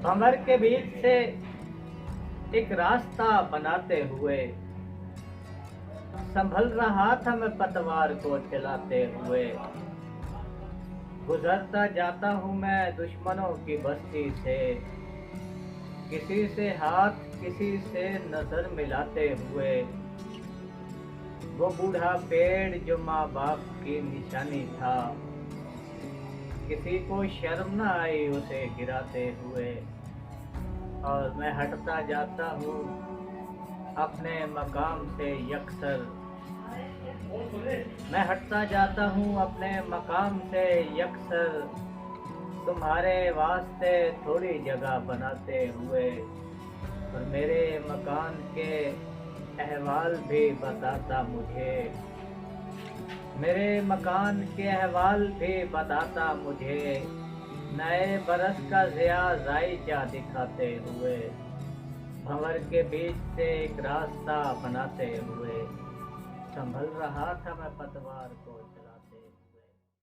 भंवर के बीच से एक रास्ता बनाते हुए संभल रहा था मैं पतवार को चलाते हुए। गुजरता जाता हूँ मैं दुश्मनों की बस्ती से, किसी से हाथ किसी से नजर मिलाते हुए। वो बूढ़ा पेड़ जो माँ बाप की निशानी था, किसी को शर्म न आई उसे गिराते हुए। और मैं हटता जाता हूँ अपने मकाम से यकसर, मैं हटता जाता हूँ अपने मकाम से यकसर, तुम्हारे वास्ते थोड़ी जगह बनाते हुए। और मेरे मकान के अहवाल भी बताता मुझे, मेरे मकान के अहवाल भी बताता मुझे, नए बरस का ज़िया ज़ाइचा दिखाते हुए। भंवर के बीच से एक रास्ता बनाते हुए संभल रहा था मैं पतवार को चला।